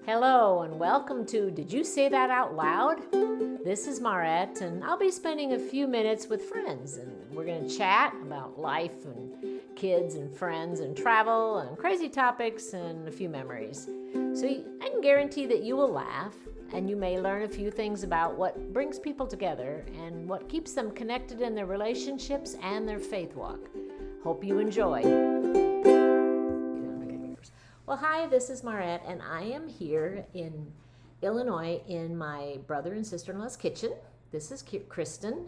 Hello and welcome to Did You Say That Out Loud? This is Marette and I'll be spending a few minutes with friends and we're going to chat about life and kids and friends and travel and crazy topics and a few memories. So I can guarantee that you will laugh and you may learn a few things about what brings people together and what keeps them connected in their relationships and their faith walk. Hope you enjoy. Well, hi, this is Marette, and I am here in Illinois in my brother and sister-in-law's kitchen. This is Kristin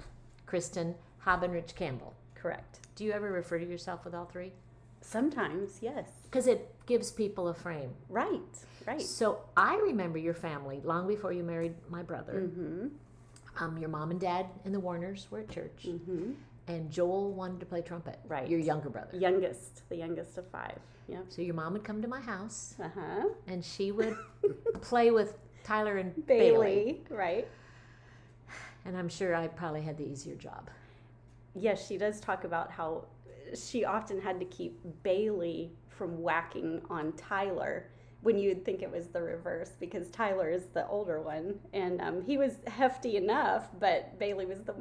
Haubenreich Campbell. Correct. Do you ever refer to yourself with all three? Sometimes, yes. Because it gives people a frame. Right. So I remember your family long before you married my brother. Mm-hmm. Your mom and dad and the Warners were at church. Mm-hmm. And Joel wanted to play trumpet. Right. Your younger brother. The youngest of five. Yeah. So your mom would come to my house. Uh-huh. And she would play with Tyler and Bailey. Right. And I'm sure I probably had the easier job. Yes, she does talk about how she often had to keep Bailey from whacking on Tyler when you'd think it was the reverse, because Tyler is the older one. And he was hefty enough, but Bailey was the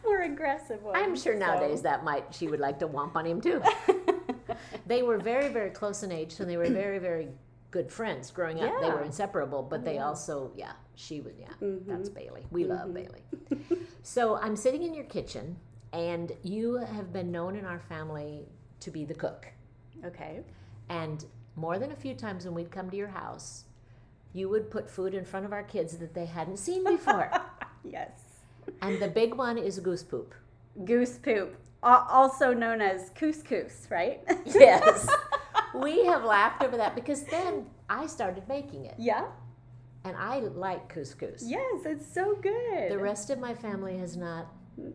more aggressive one. I'm sure nowadays she would like to whomp on him too. They were very, very close in age, and they were very, very good friends growing up. Yeah. They were inseparable, but they also, she would, Mm-hmm. That's Bailey. We love Bailey. So I'm sitting in your kitchen, and you have been known in our family to be the cook. Okay. And more than a few times when we'd come to your house, you would put food in front of our kids that they hadn't seen before. Yes. And the big one is goose poop. Goose poop, also known as couscous, right? Yes. We have laughed over that because then I started making it. Yeah. And I like couscous. Yes, it's so good. The rest of my family has not.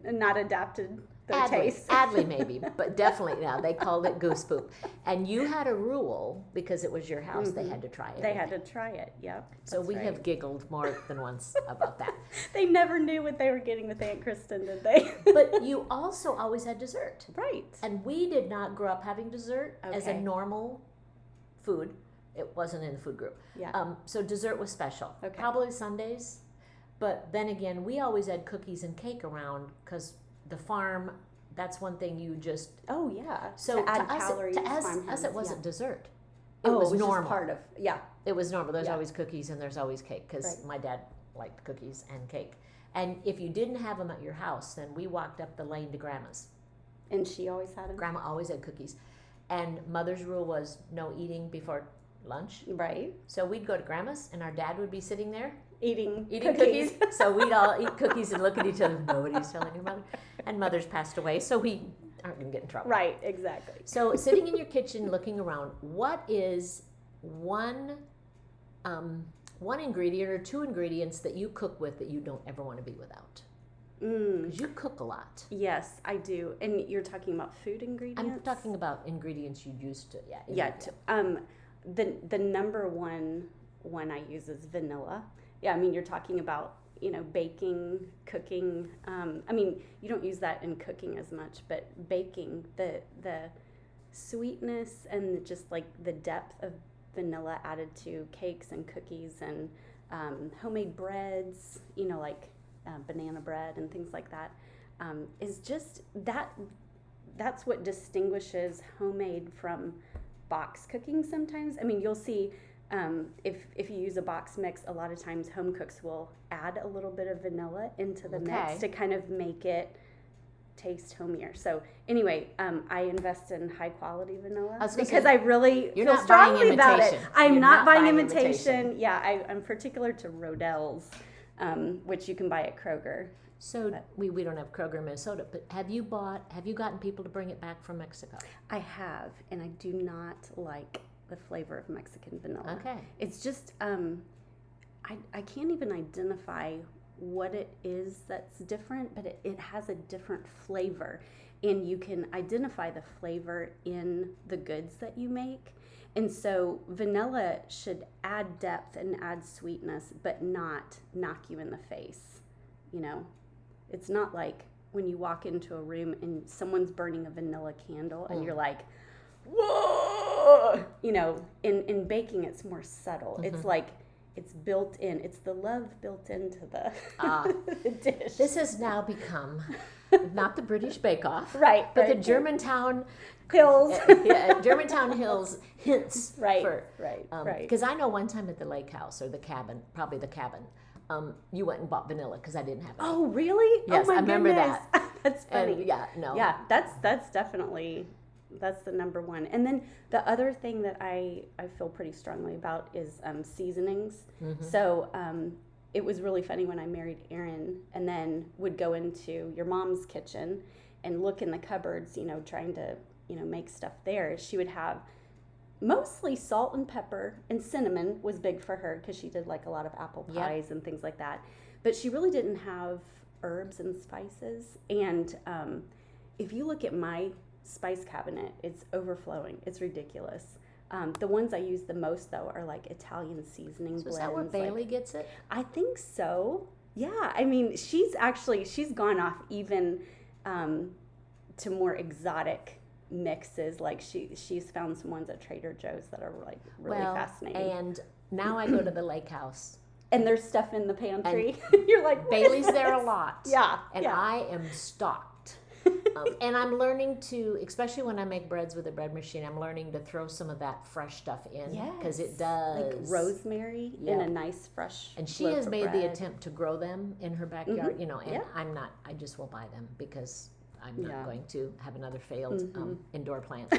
Adapted their taste. Adley maybe, but definitely now. They called it goose poop. And you had a rule, because it was your house, they had to try it. They had to try it, yep. So we have giggled more than once about that. They never knew what they were getting with Aunt Kristin, did they? But you also always had dessert. Right. And we did not grow up having dessert as a normal food. It wasn't in the food group. Yeah. So dessert was special. Okay. Probably Sundays. But then again, we always had cookies and cake around because the farm, that's one thing you just... Oh, yeah. So to add calories. To us, it wasn't dessert. It was just normal. part of, It was normal. There's always cookies and there's always cake because my dad liked cookies and cake. And if you didn't have them at your house, then we walked up the lane to Grandma's. And she always had them? Grandma always had cookies. And Mother's rule was no eating before lunch. Right. So we'd go to Grandma's and our dad would be sitting there eating cookies. So we'd all eat cookies and look at each other. Nobody's telling your mother. And Mother's passed away, so we aren't going to get in trouble. Right, exactly. So sitting in your kitchen looking around, what is one ingredient or two ingredients that you cook with that you don't ever want to be without? Because you cook a lot. Yes, I do. And you're talking about food ingredients? I'm talking about ingredients you used to, The number one I use is vanilla. Yeah, I mean, you're talking about, baking, cooking. You don't use that in cooking as much, but baking, the sweetness and just like the depth of vanilla added to cakes and cookies and homemade breads, like banana bread and things like that, is just that's what distinguishes homemade from box cooking sometimes. I mean, you'll see if you use a box mix, a lot of times home cooks will add a little bit of vanilla into the mix to kind of make it taste homier. So anyway, I invest in high quality vanilla because I really feel strongly about it. I'm not buying imitation. Yeah, I'm particular to Rodell's, which you can buy at Kroger. So we don't have Kroger in Minnesota, but have you gotten people to bring it back from Mexico? I have, and I do not like the flavor of Mexican vanilla. Okay. It's just, I can't even identify what it is that's different, but it has a different flavor. And you can identify the flavor in the goods that you make. And so vanilla should add depth and add sweetness, but not knock you in the face, It's not like when you walk into a room and someone's burning a vanilla candle and you're like, whoa! in baking, it's more subtle. It's like, it's built in. It's the love built into the, the dish. This has now become not the British Bake Off, right? But the Germantown Hills, Germantown Hills hints, right? Right. Because I know one time at the lake house or the cabin, probably the cabin, you went and bought vanilla because I didn't have any. Oh, really? Yes, oh my I remember goodness. that. That's funny. And, Yeah, that's definitely. That's the number one. And then the other thing that I feel pretty strongly about is seasonings. So it was really funny when I married Aaron and then would go into your mom's kitchen and look in the cupboards, trying to, make stuff there. She would have mostly salt and pepper, and cinnamon was big for her because she did like a lot of apple pies and things like that. But she really didn't have herbs and spices. And if you look at my spice cabinet, it's overflowing. It's ridiculous. The ones I use the most though are like Italian seasoning blends. Is that where Bailey gets it? I think so. Yeah. I mean, she's gone off even to more exotic mixes. Like she's found some ones at Trader Joe's that are like really fascinating. And now I go to the lake house. And there's stuff in the pantry. You're like, Bailey's there a lot. Yeah. And I am stocked. And I'm learning to, especially when I make breads with a bread machine, I'm learning to throw some of that fresh stuff in. Because it does. Like rosemary in a nice fresh And she has made the attempt to grow them in her backyard, and I'm not, I just will buy them because I'm not going to have another failed indoor plant.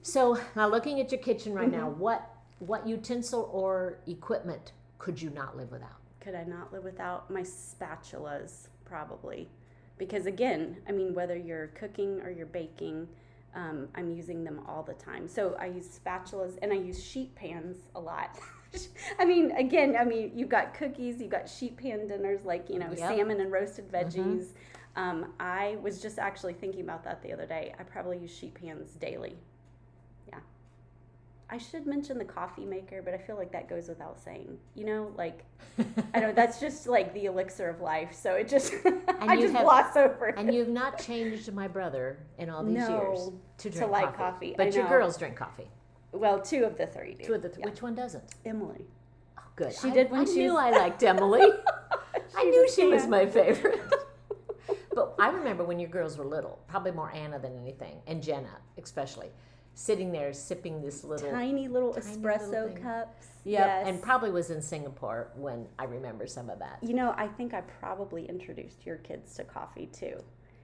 So now looking at your kitchen right now, what utensil or equipment could you not live without? Could I not live without my spatulas? Probably. Because again, I mean, whether you're cooking or you're baking, I'm using them all the time. So I use spatulas and I use sheet pans a lot. You've got cookies, you've got sheet pan dinners, like, salmon and roasted veggies. I was just actually thinking about that the other day. I probably use sheet pans daily. Yeah. I should mention the coffee maker, but I feel like that goes without saying. I know that's just like the elixir of life. So it just, I just gloss over it. And you've not changed my brother in all these years to drink like coffee. But your girls drink coffee. Well, 2 of the 3 do. 2 of the 3. Yeah. Which one doesn't? Emily. Oh, good. She did when I knew I liked Emily. I knew she was my favorite. But I remember when your girls were little, probably more Anna than anything, and Jenna especially, sitting there sipping this tiny little espresso cups. Yeah, yes. And probably was in Singapore when I remember some of that. I think I probably introduced your kids to coffee too.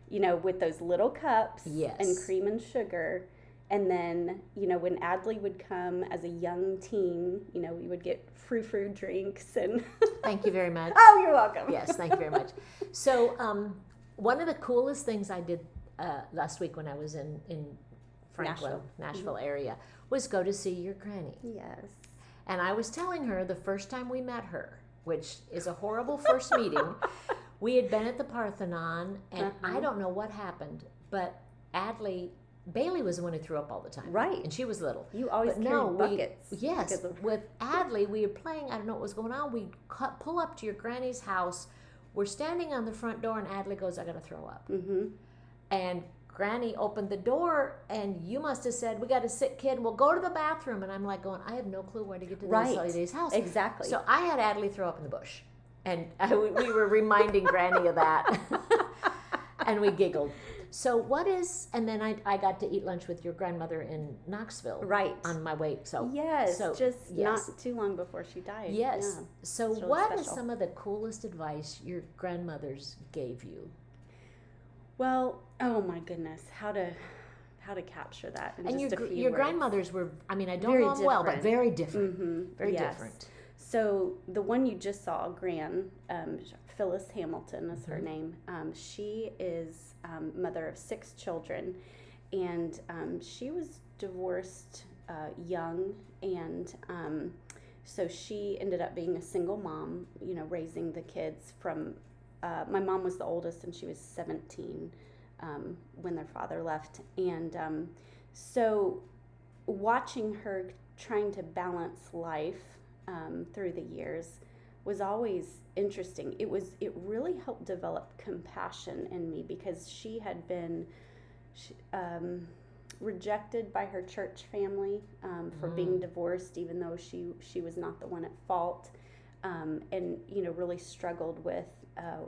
With those little cups and cream and sugar. And then, when Adley would come as a young teen, we would get frou-frou drinks and... Thank you very much. Oh, you're welcome. Yes, thank you very much. So, one of the coolest things I did last week when I was in Franklin, Nashville area, was go to see your granny. Yes. And I was telling her the first time we met her, which is a horrible first meeting, we had been at the Parthenon, and I don't know what happened, but Bailey was the one who threw up all the time. Right. And she was little. You always carried buckets. Yes. With Adley, we were playing, I don't know what was going on, we pull up to your granny's house, we're standing on the front door, and Adley goes, I got to throw up. And Granny opened the door, and you must have said, we got a sick kid, we'll go to the bathroom. And I'm like going, I have no clue where to get to this lady's house. Exactly. So I had Adley throw up in the bush. And we were reminding Granny of that. And we giggled. So and then I got to eat lunch with your grandmother in Knoxville. Right. On my way. Not too long before she died. Yes. Yeah, so really what is special. some of the coolest advice your grandmothers gave you? Well, oh my goodness, how to capture that in just a few your words. grandmothers were, I don't very know them well, but different. very different. Very different. So the one you just saw, Gran, Phyllis Hamilton is her name. She is mother of 6 children, and she was divorced young, and so she ended up being a single mom, raising the kids from, my mom was the oldest, and she was 17 when their father left. And so watching her trying to balance life through the years was always interesting. It really helped develop compassion in me, because she had been rejected by her church family for being divorced, even though she was not the one at fault, and really struggled with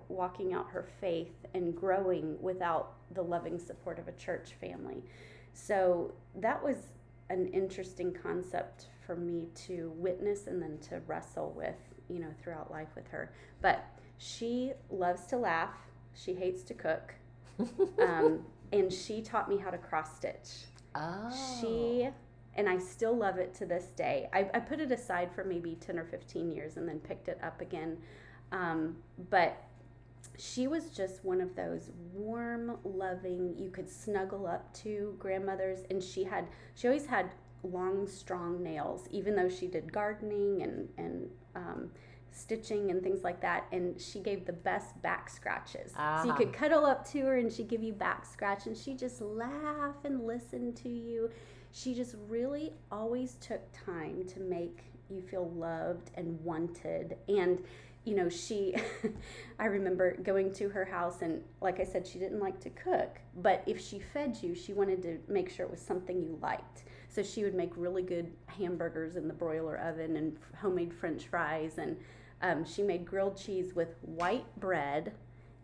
walking out her faith and growing without the loving support of a church family. So that was an interesting concept for me to witness and then to wrestle with, throughout life with her. But she loves to laugh. She hates to cook. And she taught me how to cross stitch. Oh. And I still love it to this day. I put it aside for maybe 10 or 15 years and then picked it up again. But she was just one of those warm, loving, you could snuggle up to grandmothers. And she always had long, strong nails, even though she did gardening and stitching and things like that, and she gave the best back scratches. So you could cuddle up to her and she'd give you back scratch, and she'd just laugh and listen to you. She just really always took time to make you feel loved and wanted. And I remember going to her house, and like I said, she didn't like to cook, but if she fed you, she wanted to make sure it was something you liked. So she would make really good hamburgers in the broiler oven and homemade French fries, and she made grilled cheese with white bread.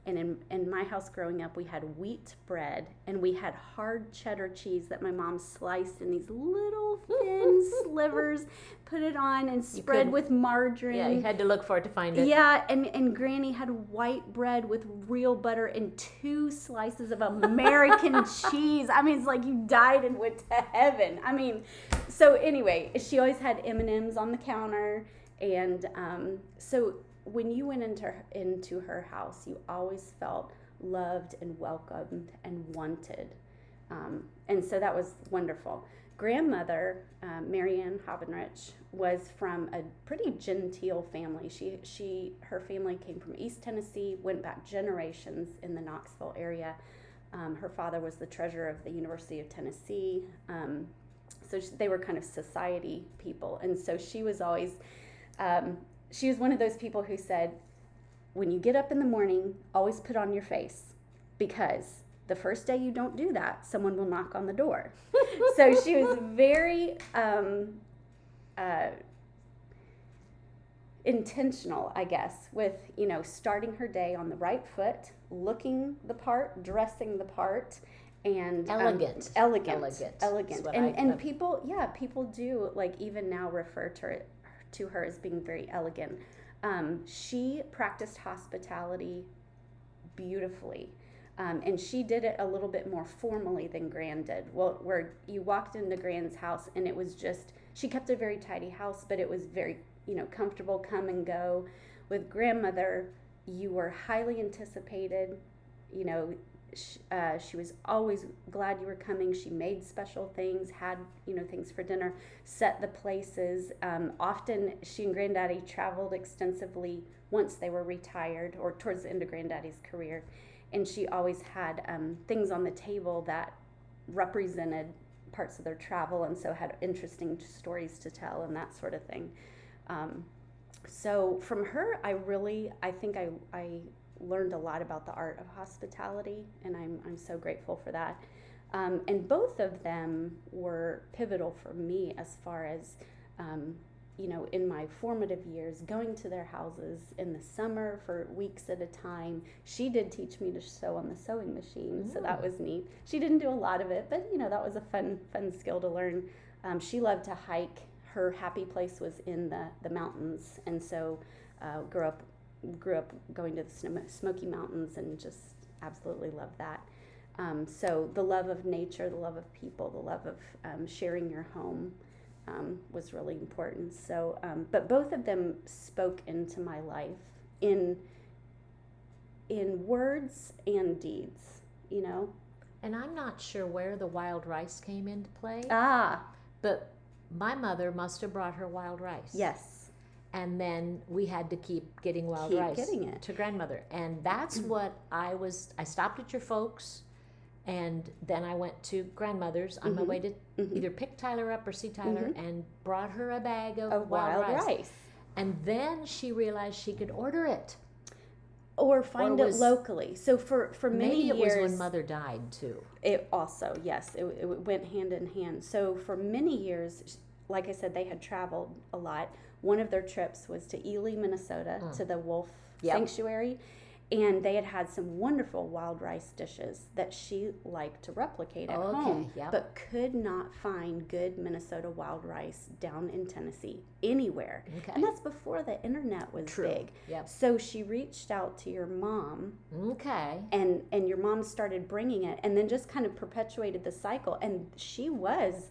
And in my house growing up, we had wheat bread, and we had hard cheddar cheese that my mom sliced in these little thin slivers, put it on, and spread with margarine. Yeah, you had to look for it to find it. Yeah, and Granny had white bread with real butter and 2 slices of American cheese. I mean, it's like you died and went to heaven. I mean, so anyway, she always had M&Ms on the counter, and so when you went into her house, you always felt loved and welcomed and wanted. And so that was wonderful. Grandmother, Marianne Haubenreich, was from a pretty genteel family. Her family came from East Tennessee, went back generations in the Knoxville area. Her father was the treasurer of the University of Tennessee. So they were kind of society people. And so she was always... she was one of those people who said, when you get up in the morning, always put on your face, because the first day you don't do that, someone will knock on the door. So she was very intentional, I guess, with, starting her day on the right foot, looking the part, dressing the part, and elegant. And people do, like, even now refer to her as being very elegant. She practiced hospitality beautifully, and she did it a little bit more formally than Gran did. Well, where you walked into Gran's house, and it was just, she kept a very tidy house, but it was very, comfortable, come and go. With grandmother, you were highly anticipated. She was always glad you were coming. She made special things, had, things for dinner, set the places. Often she and Granddaddy traveled extensively once they were retired, or towards the end of Granddaddy's career. And she always had things on the table that represented parts of their travel, and so had interesting stories to tell and that sort of thing. So from her, I think I learned a lot about the art of hospitality, and I'm so grateful for that. And both of them were pivotal for me as far as, in my formative years, going to their houses in the summer for weeks at a time. She did teach me to sew on the sewing machine, so that was neat. She didn't do a lot of it, but that was a fun skill to learn. She loved to hike. Her happy place was in the mountains, and so grew up going to the Smoky Mountains, and just absolutely loved that. So the love of nature, the love of people, the love of sharing your home was really important. So, but both of them spoke into my life in words and deeds, And I'm not sure where the wild rice came into play. But my mother must have brought her wild rice. Yes. And then we had to keep getting wild rice to grandmother. And that's what I stopped at your folks, and then I went to grandmother's on my way to either pick Tyler up or see Tyler, and brought her a bag of wild rice. And then she realized she could order it. or find it locally. So for many years, maybe it was when Mother died too. It also, yes, it went hand in hand. So for many years, like I said, they had traveled a lot. One of their trips was to Ely, Minnesota, to the wolf sanctuary. And they had some wonderful wild rice dishes that she liked to replicate at home, but could not find good Minnesota wild rice down in Tennessee anywhere. Okay. And that's before the internet was big. Yep. So she reached out to your mom. Okay. And your mom started bringing it, and then just kind of perpetuated the cycle. And she was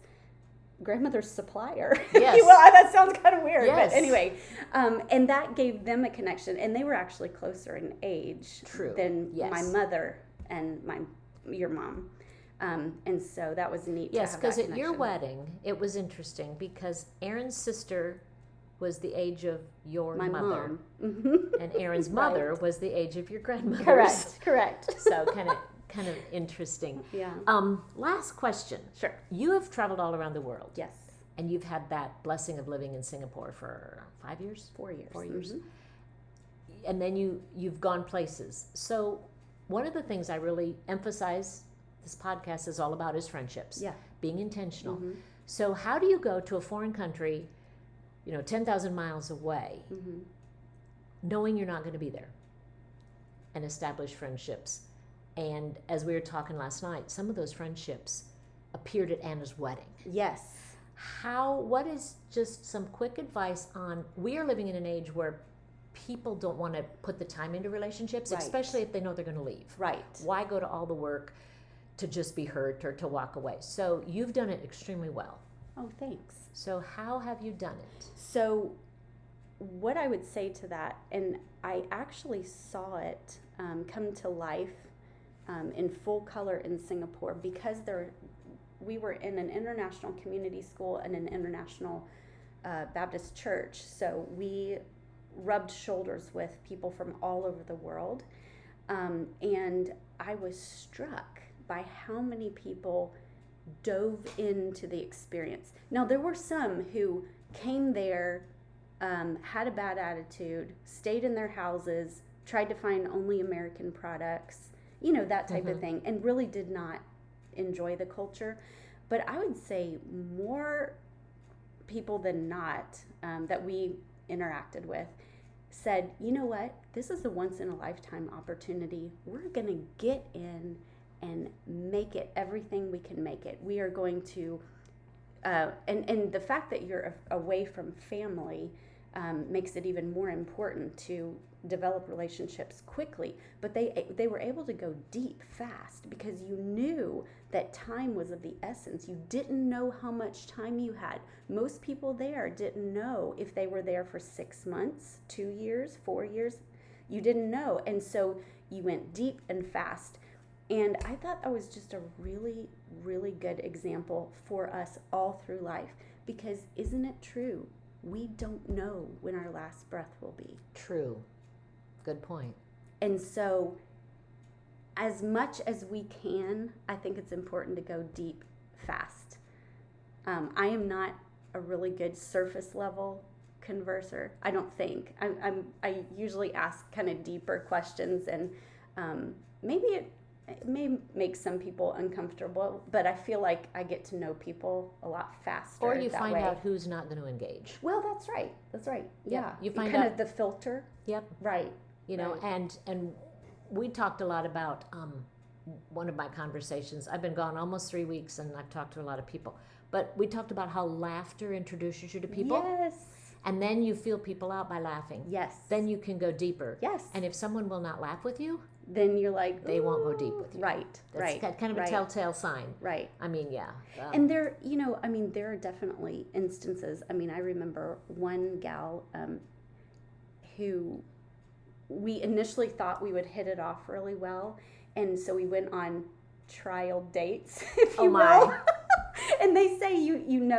grandmother's supplier. Yes. Well, that sounds kind of weird, yes. But anyway, and that gave them a connection, and they were actually closer in age than my mother and your mom, and so that was neat. Yes, because at your wedding, it was interesting because Aaron's sister was the age of your mother, and Aaron's mother was the age of your grandmother. Correct. So kind of interesting. Yeah. Last question. Sure. You have traveled all around the world. Yes. And you've had that blessing of living in Singapore for 5 years? 4 years. 4 years. And then you've gone places. So one of the things I really emphasize this podcast is all about is friendships. Yeah. Being intentional. So how do you go to a foreign country, 10,000 miles away, knowing you're not going to be there, and establish friendships? And as we were talking last night, some of those friendships appeared at Anna's wedding. Yes. What is just some quick advice on, we are living in an age where people don't want to put the time into relationships, especially if they know they're going to leave. Right. Why go to all the work to just be hurt or to walk away? So you've done it extremely well. Oh, thanks. So how have you done it? So what I would say to that, and I actually saw it come to life in full color in Singapore, because we were in an international community school and an international Baptist church. So we rubbed shoulders with people from all over the world. And I was struck by how many people dove into the experience. Now, there were some who came there, had a bad attitude, stayed in their houses, tried to find only American products, that type of thing, and really did not enjoy the culture. But I would say more people than not that we interacted with said, you know what, this is a once-in-a-lifetime opportunity. We're going to get in and make it everything we can make it. We are going to, and the fact that you're away from family makes it even more important to develop relationships quickly. But they were able to go deep fast because you knew that time was of the essence. You didn't know how much time you had. Most people there didn't know if they were there for 6 months, 2 years, 4 years. You didn't know. And so you went deep and fast. And I thought that was just a really, really good example for us all through life. Because isn't it true? We don't know when our last breath will be. True. Good point. And so, as much as we can, I think it's important to go deep fast. I am not a really good surface level converser. I don't think. I usually ask kind of deeper questions, and maybe it may make some people uncomfortable, but I feel like I get to know people a lot faster. Or you find out who's not going to engage. Well, that's right. Yeah. You find kind out of the filter. Yep. Right. And we talked a lot about one of my conversations. I've been gone almost 3 weeks, and I've talked to a lot of people. But we talked about how laughter introduces you to people. Yes. And then you feel people out by laughing. Yes. Then you can go deeper. Yes. And if someone will not laugh with you, then you're like, they won't go deep with you. Right. That's kind of a telltale sign. Right. I mean, yeah. And there are definitely instances. I mean, I remember one gal who we initially thought we would hit it off really well. And so we went on trial dates, if you will. And they say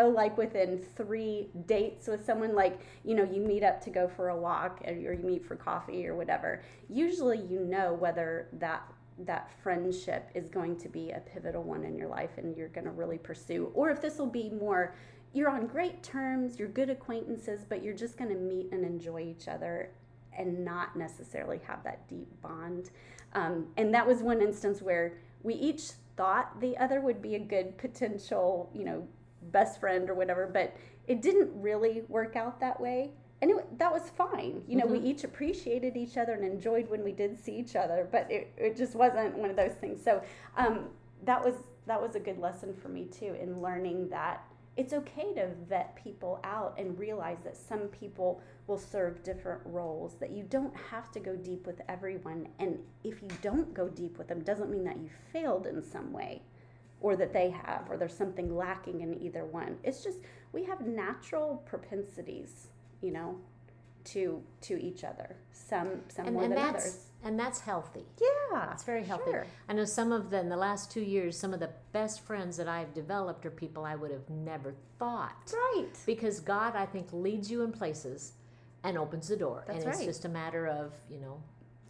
like within 3 dates with someone, like, you meet up to go for a walk or you meet for coffee or whatever. Usually whether that friendship is going to be a pivotal one in your life and you're going to really pursue, or if this will be more, you're on great terms, you're good acquaintances, but you're just going to meet and enjoy each other and not necessarily have that deep bond. And that was one instance where we each thought the other would be a good potential, best friend or whatever, but it didn't really work out that way. And that was fine. We each appreciated each other and enjoyed when we did see each other, but it just wasn't one of those things. So that was a good lesson for me too, in learning that it's okay to vet people out and realize that some people will serve different roles, that you don't have to go deep with everyone. And if you don't go deep with them, doesn't mean that you failed in some way, or that they have, or there's something lacking in either one. It's just, we have natural propensities, to each other, some more than others. And that's healthy. Yeah, it's very healthy. Sure. I know some of them, in the last 2 years, some of the best friends that I've developed are people I would have never thought. Right. Because God, I think, leads you in places and opens the door. That's and it's right. just a matter of,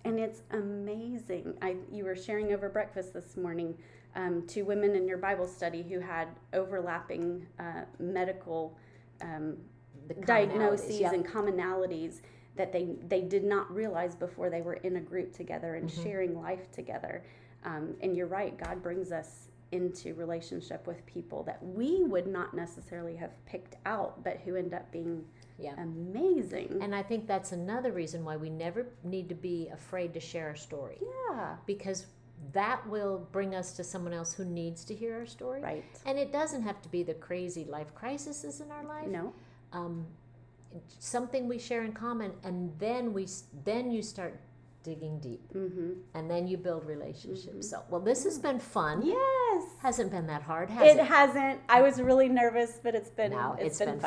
And it's amazing. You were sharing over breakfast this morning, 2 women in your Bible study who had overlapping medical diagnoses and commonalities that they did not realize before they were in a group together and sharing life together. And you're right, God brings us into relationship with people that we would not necessarily have picked out, but who end up being amazing. And I think that's another reason why we never need to be afraid to share our story. Yeah. Because that will bring us to someone else who needs to hear our story. Right. And it doesn't have to be the crazy life crises in our life. No. Something we share in common, and then you start digging deep, and then you build relationships. So, well, this has been fun. Yes. Hasn't been that hard, has it? It hasn't. I was really nervous, but it's been fun. It's been